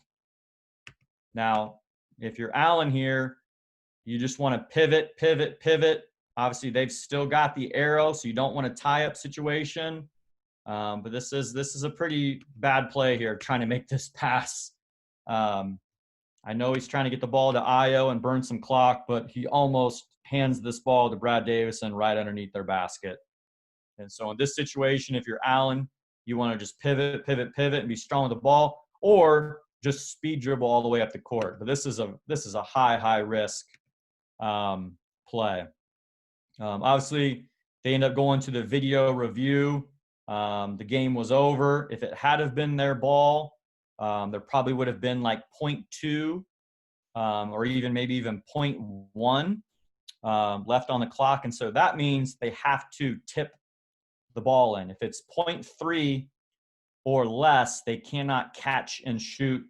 Now, if you're Allen here, you just want to pivot, pivot, pivot. Obviously, they've still got the arrow, so you don't want to tie up situation. But this is a pretty bad play here, trying to make this pass. I know he's trying to get the ball to Io and burn some clock, but he almost hands this ball to Brad Davison right underneath their basket. And so in this situation, if you're Allen, you want to just pivot, pivot, pivot, and be strong with the ball, or just speed dribble all the way up the court. But this is a high risk play. Obviously, they end up going to the video review. The game was over. If it had have been their ball, there probably would have been like 0.2 or maybe even 0.1 left on the clock. And so that means they have to tip the ball in. If it's 0.3 or less, they cannot catch and shoot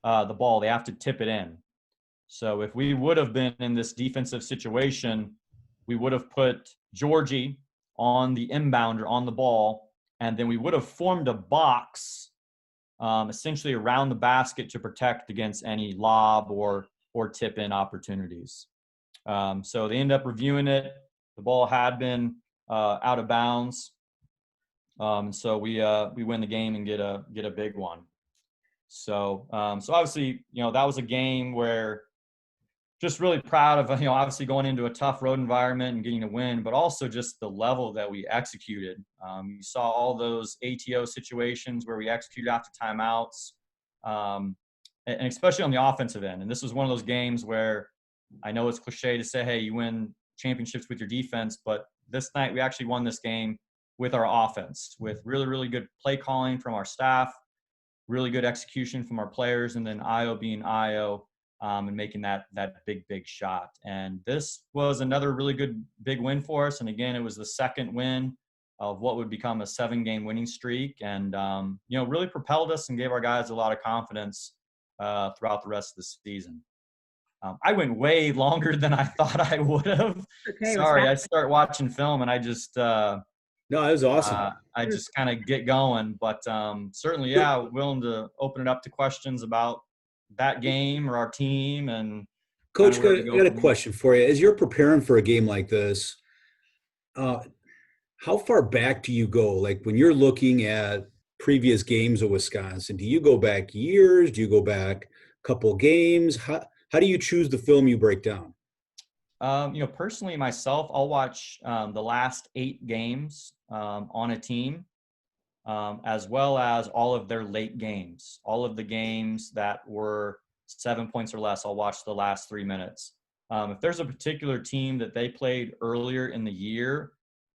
the ball. They have to tip it in. So if we would have been in this defensive situation, we would have put Georgie on the inbounder on the ball, and then we would have formed a box essentially around the basket to protect against any lob or tip-in opportunities. So they end up reviewing it. The ball had been out of bounds. So we win the game and get a big one. So obviously, that was a game where just really proud of, obviously going into a tough road environment and getting a win, but also just the level that we executed. You saw all those ATO situations where we executed after timeouts, and especially on the offensive end. And this was one of those games where I know it's cliche to say, hey, you win championships with your defense, but this night we actually won this game with our offense, with really, really good play calling from our staff, really good execution from our players, and then Io being Io. And making that big shot. And this was another really good big win for us. And again, it was the second win of what would become a 7-game winning streak, and really propelled us and gave our guys a lot of confidence throughout the rest of the season. I went way longer than I thought I would have. Okay, sorry, I start watching film and I just no, it was awesome. I just kind of get going, but certainly, yeah, willing to open it up to questions about that game or our team. And Coach, I got a question for you. As you're preparing for a game like this, how far back do you go? Like when you're looking at previous games of Wisconsin, do you go back years? Do you go back a couple games? How do you choose the film you break down? Personally myself, I'll watch the last 8 games on a team. As well as all of their late games. All of the games that were 7 points or less, I'll watch the last 3 minutes. If there's a particular team that they played earlier in the year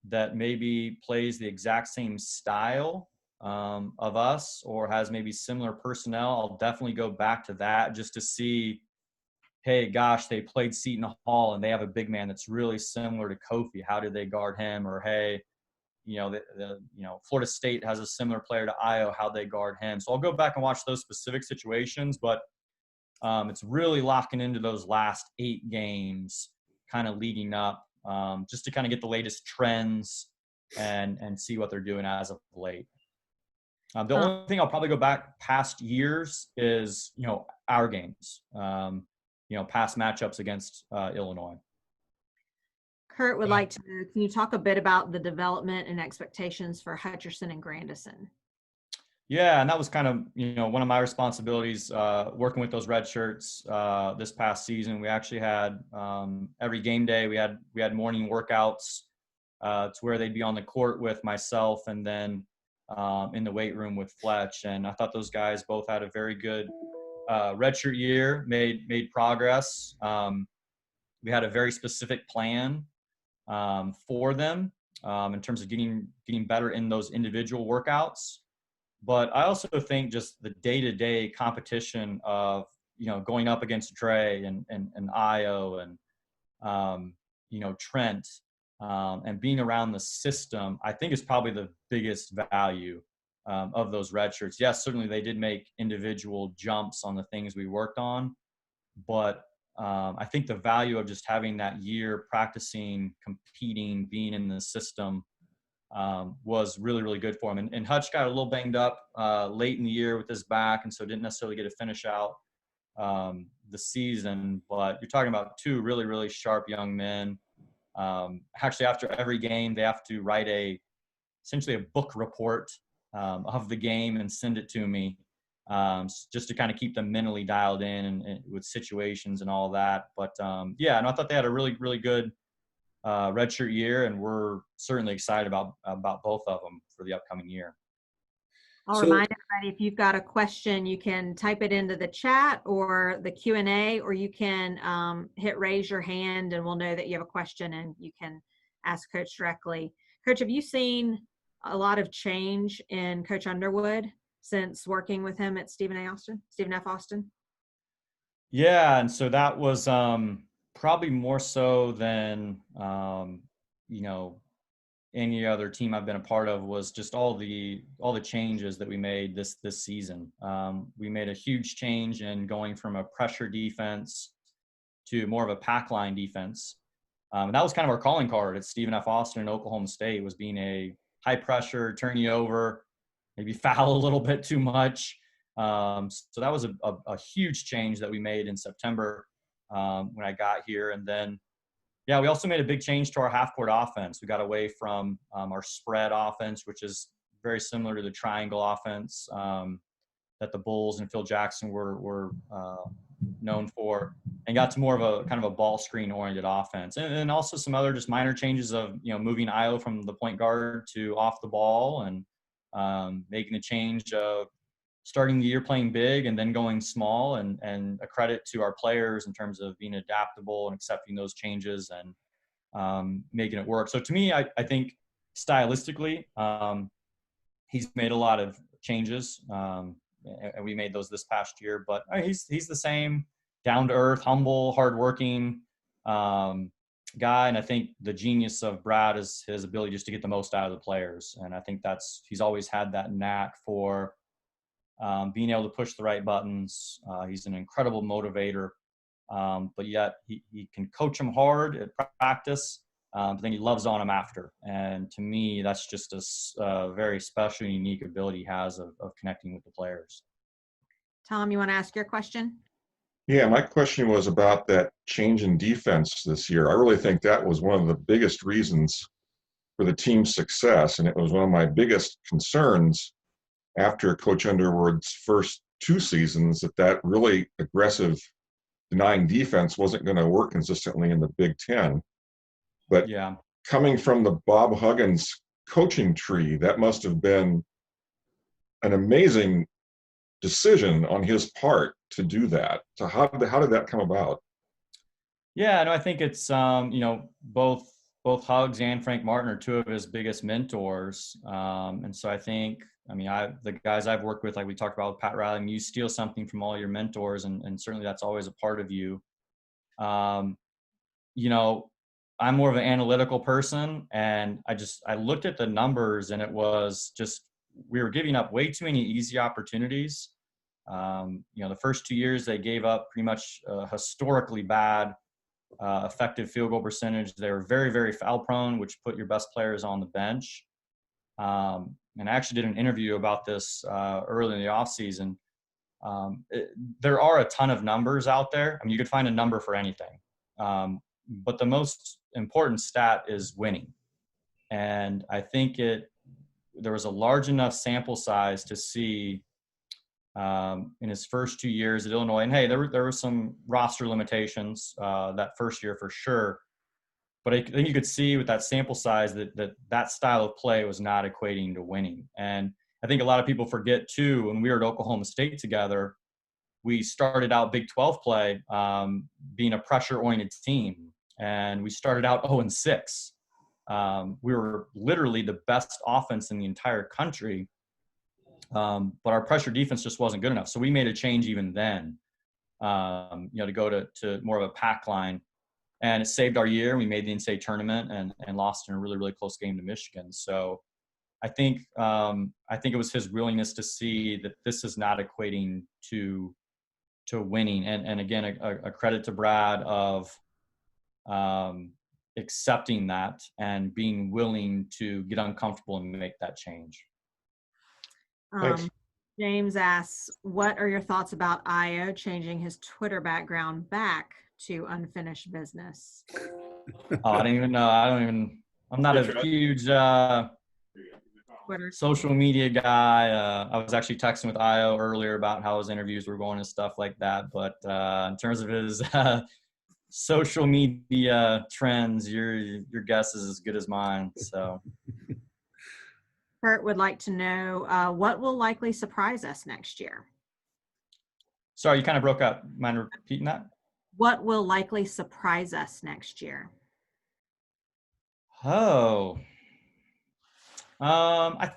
that maybe plays the exact same style of us or has maybe similar personnel, I'll definitely go back to that just to see, hey, gosh, they played Seton Hall and they have a big man that's really similar to Kofi. How did they guard him? Or, hey, Florida State has a similar player to Io, how they guard him. So I'll go back and watch those specific situations, but it's really locking into those last 8 games kind of leading up just to kind of get the latest trends and see what they're doing as of late. The only thing I'll probably go back past years is, our games, past matchups against Illinois. Kurt would like to know, can you talk a bit about the development and expectations for Hutcherson and Grandison? Yeah, and that was kind of, one of my responsibilities working with those red shirts this past season. We actually had every game day, we had morning workouts to where they'd be on the court with myself and then in the weight room with Fletch. And I thought those guys both had a very good redshirt year, made progress. We had a very specific plan for them in terms of getting better in those individual workouts. But I also think just the day-to-day competition of, going up against Dre and Io and, Trent and being around the system, I think is probably the biggest value of those red shirts. Yes, certainly they did make individual jumps on the things we worked on, but I think the value of just having that year practicing, competing, being in the system was really, really good for him. And Hutch got a little banged up late in the year with his back, and so didn't necessarily get to finish out the season. But you're talking about two really, really sharp young men. Actually, after every game, they have to write essentially a book report of the game and send it to me just to kind of keep them mentally dialed in and with situations and all that. But yeah, and I thought they had a really, really good redshirt year, and we're certainly excited about both of them for the upcoming year. I'll remind everybody, if you've got a question, you can type it into the chat or the Q&A, or you can hit raise your hand and we'll know that you have a question and you can ask Coach directly. Coach, have you seen a lot of change in Coach Underwood since working with him at Stephen F. Austin? Yeah, and so that was probably more so than any other team I've been a part of, was just all the changes that we made this season. We made a huge change in going from a pressure defense to more of a pack line defense. And that was kind of our calling card at Stephen F. Austin and Oklahoma State, was being a high pressure, turn you over, maybe foul a little bit too much. So that was a huge change that we made in September when I got here. And then, yeah, we also made a big change to our half-court offense. We got away from our spread offense, which is very similar to the triangle offense that the Bulls and Phil Jackson were known for, and got to more of a kind of a ball screen-oriented offense. And also some other just minor changes of, moving Io from the point guard to off the ball, and making a change of starting the year playing big and then going small, and a credit to our players in terms of being adaptable and accepting those changes and making it work. So to me, I think stylistically, he's made a lot of changes, and we made those this past year, but he's the same down to earth, humble, hardworking guy. And I think the genius of Brad is his ability just to get the most out of the players. And I think he's always had that knack for being able to push the right buttons. He's an incredible motivator, but yet he can coach them hard at practice, but then he loves on them after. And to me, that's just a very special and unique ability he has of connecting with the players. Tom, you want to ask your question? Yeah, my question was about that change in defense this year. I really think that was one of the biggest reasons for the team's success, and it was one of my biggest concerns after Coach Underwood's first two seasons, that really aggressive denying defense wasn't going to work consistently in the Big Ten. But yeah, coming from the Bob Huggins coaching tree, that must have been an amazing decision on his part to do that. So how did that come about? Yeah, no, I think it's both Huggs and Frank Martin are two of his biggest mentors, and so I think, the guys I've worked with, like we talked about with Pat Riley, you steal something from all your mentors, and certainly that's always a part of you. I'm more of an analytical person, and I looked at the numbers, and it was just, we were giving up way too many easy opportunities. The first 2 years they gave up pretty much historically bad effective field goal percentage. They were very, very foul prone, which put your best players on the bench. And I actually did an interview about this early in the offseason. There are a ton of numbers out there. You could find a number for anything. but the most important stat is winning. And I think there was a large enough sample size to see in his first 2 years at Illinois. And hey, there were some roster limitations that first year for sure. But I think you could see with that sample size that style of play was not equating to winning. And I think a lot of people forget too, when we were at Oklahoma State together, we started out Big 12 play being a pressure-oriented team. And we started out 0-6. We were literally the best offense in the entire country. But our pressure defense just wasn't good enough. So we made a change even then, to go to more of a pack line. And it saved our year. We made the NCAA tournament and lost in a really, really close game to Michigan. So I think it was his willingness to see that this is not equating to winning. And again, a credit to Brad of accepting that and being willing to get uncomfortable and make that change. James asks, what are your thoughts about Io changing his Twitter background back to unfinished business? I didn't even know. I'm not a huge social media guy. I was actually texting with Io earlier about how his interviews were going and stuff like that. But in terms of his social media trends, your guess is as good as mine. So Kurt would like to know what will likely surprise us next year. Sorry, you kind of broke up. Mind repeating that? What will likely surprise us next year? Oh, I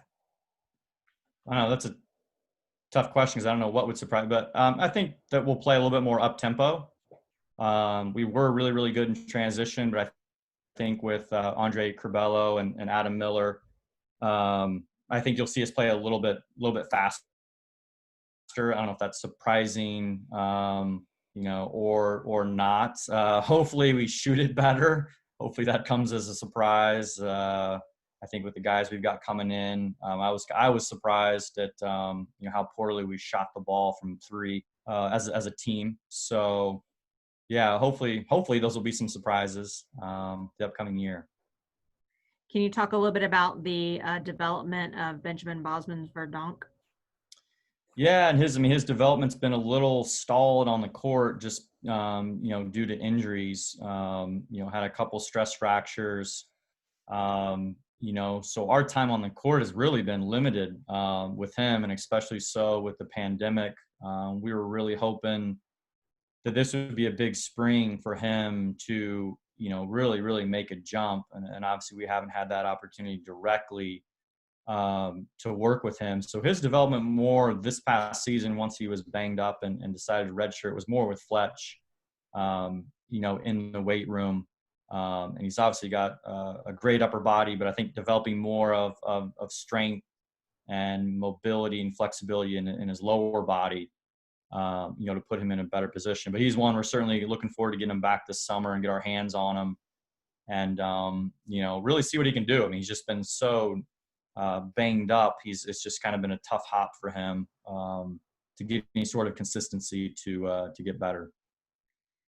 don't know. That's a tough question because I don't know what would surprise. But I think that we'll play a little bit more up tempo. We were really, really good in transition, but I think with Andre Curbelo and Adam Miller, I think you'll see us play a little bit faster. I don't know if that's surprising, or not. Hopefully we shoot it better. Hopefully that comes as a surprise. I think with the guys we've got coming in, I was surprised at how poorly we shot the ball from three as a team. So yeah, hopefully those will be some surprises the upcoming year. Can you talk a little bit about the development of Benjamin Bosmans-Verdonk? Yeah, and his development's been a little stalled on the court just due to injuries. Had a couple stress fractures. So our time on the court has really been limited with him, and especially so with the pandemic. We were really hoping that this would be a big spring for him to really, really make a jump. And obviously we haven't had that opportunity directly to work with him. So his development more this past season, once he was banged up and decided to redshirt, was more with Fletch, in the weight room. And he's obviously got a great upper body, but I think developing more of strength and mobility and flexibility in his lower body, to put him in a better position. But he's one we're certainly looking forward to getting him back this summer and get our hands on him and, really see what he can do. I mean, he's just been so banged up. It's just kind of been a tough hop for him to get any sort of consistency to get better.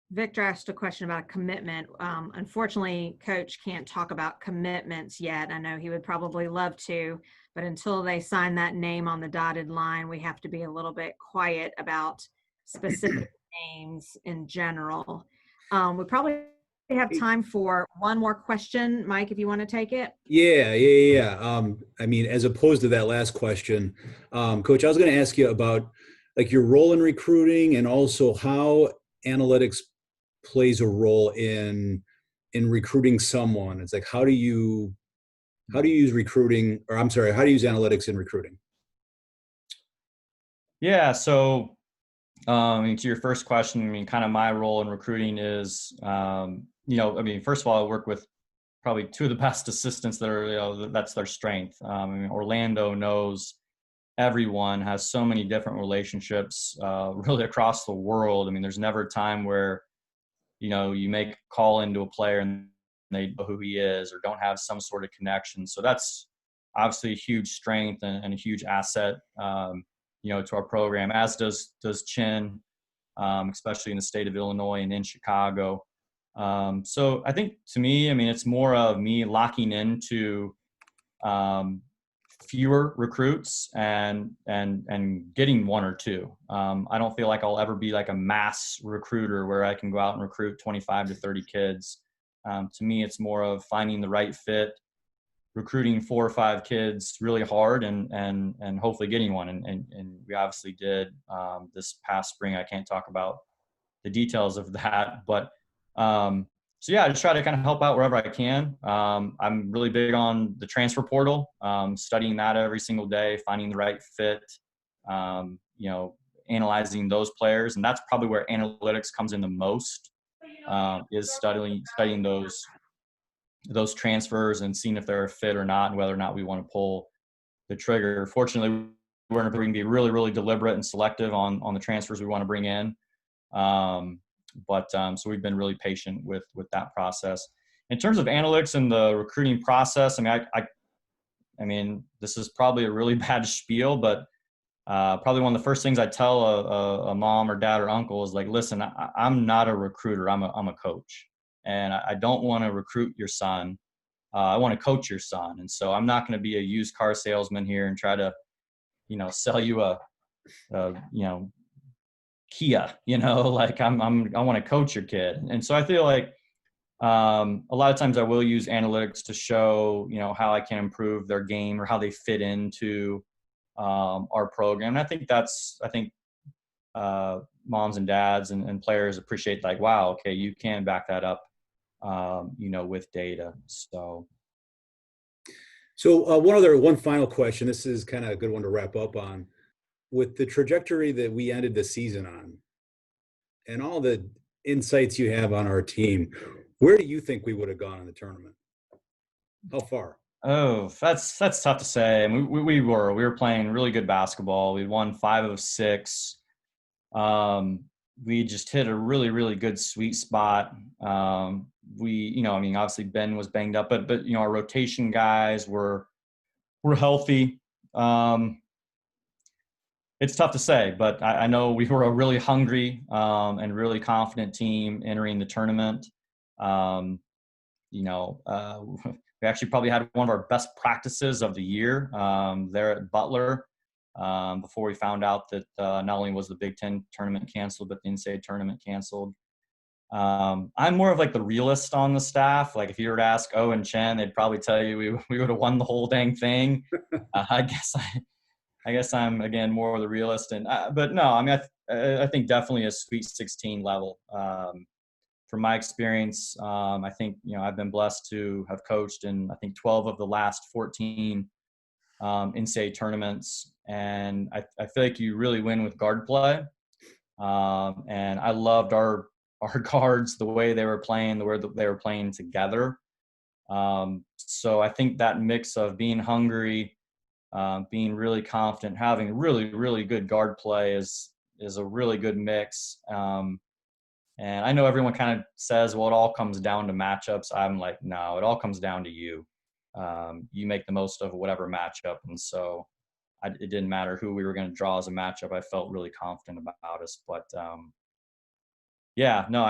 Victor asked a question about a commitment. Unfortunately, Coach can't talk about commitments yet. I know he would probably love to, but until they sign that name on the dotted line, we have to be a little bit quiet about specific names in general. We probably have time for one more question. Mike, if you want to take it. Yeah. I mean, as opposed to that last question, Coach, I was going to ask you about like your role in recruiting and also how analytics plays a role in recruiting someone. It's like, how do you use recruiting, or I'm sorry, how do you use analytics in recruiting? Yeah. So, to your first question, kind of my role in recruiting is, first of all, I work with probably two of the best assistants that are, that's their strength. Orlando knows everyone, has so many different relationships, really across the world. I mean, there's never a time where, you make a call into a player and they know who he is or don't have some sort of connection. So that's obviously a huge strength and a huge asset, to our program, as does Chin, especially in the state of Illinois and in Chicago. So I think to me, I mean, it's more of me locking into fewer recruits and getting one or two. I don't feel like I'll ever be like a mass recruiter where I can go out and recruit 25 to 30 kids. To me, it's more of finding the right fit, recruiting 4 or 5 kids really hard, and hopefully getting one. And we obviously did this past spring. I can't talk about the details of that, but so yeah, I just try to kind of help out wherever I can. I'm really big on the transfer portal, studying that every single day, finding the right fit, analyzing those players. And that's probably where analytics comes in the most, is studying those transfers and seeing if they're a fit or not, and whether or not we want to pull the trigger. Fortunately, we're going to be really, really deliberate and selective on the transfers we want to bring in. So we've been really patient with that process. In terms of analytics and the recruiting process, I mean, this is probably a really bad spiel, but probably one of the first things I tell a mom or dad or uncle is like, listen, I'm not a recruiter. I'm a coach, and I don't want to recruit your son. I want to coach your son. And so I'm not going to be a used car salesman here and try to, sell you a Kia, like I want to coach your kid. And so I feel like a lot of times I will use analytics to show, how I can improve their game or how they fit into our program. And I think moms and dads and players appreciate, like, wow, okay, you can back that up, with data. So one final question. This is kind of a good one to wrap up on. With the trajectory that we ended the season on and all the insights you have on our team, where do you think we would have gone in the tournament? How far? Oh, that's tough to say. I mean, we were playing really good basketball. We won 5 of 6. We just hit a really, really good sweet spot. Obviously Ben was banged up, but our rotation guys were healthy. It's tough to say, but I know we were a really hungry and really confident team entering the tournament. We actually probably had one of our best practices of the year there at Butler before we found out that not only was the Big Ten tournament canceled, but the NCAA tournament canceled. I'm more of like the realist on the staff. Like if you were to ask O and Chen, they'd probably tell you we would have won the whole dang thing. I guess I'm, again, more of the realist. But no, I mean, I think definitely a Sweet 16 level. From my experience, I think, I've been blessed to have coached in, I think, 12 of the last 14 NCAA tournaments. And I feel like you really win with guard play. And I loved our guards, the way they were playing, the way that they were playing together. So I think that mix of being hungry, being really confident, having really, really good guard play is a really good mix. And I know everyone kind of says, well, it all comes down to matchups. I'm like, no, it all comes down to you. You make the most of whatever matchup. And so it didn't matter who we were going to draw as a matchup. I felt really confident about us. But I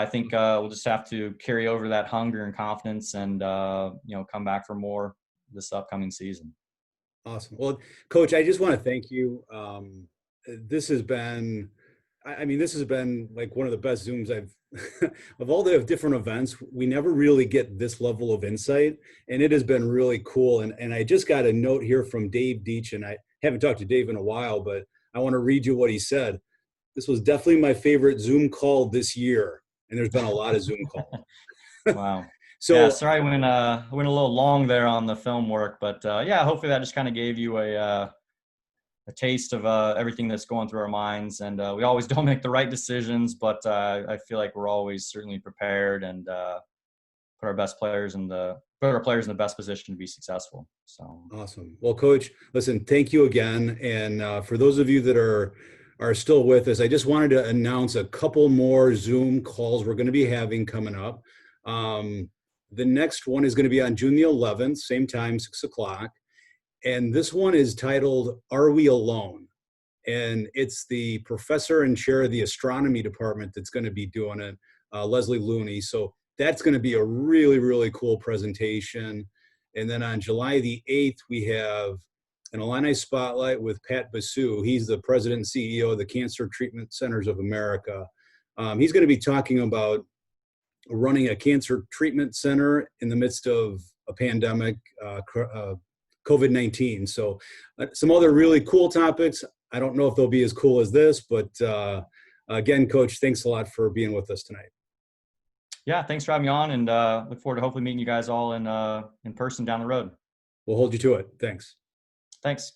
think we'll just have to carry over that hunger and confidence and, come back for more this upcoming season. Awesome. Well, Coach, I just want to thank you. This has been like one of the best Zooms of all the different events. We never really get this level of insight, and it has been really cool. And I just got a note here from Dave Deach, and I haven't talked to Dave in a while, but I want to read you what he said. This was definitely my favorite Zoom call this year, and there's been a lot of Zoom calls. Wow. So yeah, sorry I went a little long there on the film work, but hopefully that just kind of gave you a taste of everything that's going through our minds. And we always don't make the right decisions, but I feel like we're always certainly prepared and put our players in the best position to be successful. So awesome. Well, Coach, listen, thank you again. And for those of you that are still with us, I just wanted to announce a couple more Zoom calls we're going to be having coming up. The next one is going to be on June the 11th, same time, 6:00. And this one is titled, Are We Alone? And it's the professor and chair of the astronomy department that's going to be doing it, Leslie Looney. So that's going to be a really, really cool presentation. And then on July the 8th, we have an Illini Spotlight with Pat Basu. He's the president and CEO of the Cancer Treatment Centers of America. He's going to be talking about running a cancer treatment center in the midst of a pandemic, COVID-19. So some other really cool topics. I don't know if they'll be as cool as this, but again, Coach, thanks a lot for being with us tonight. Yeah, thanks for having me on, and look forward to hopefully meeting you guys all in person down the road. We'll hold you to it. Thanks. Thanks.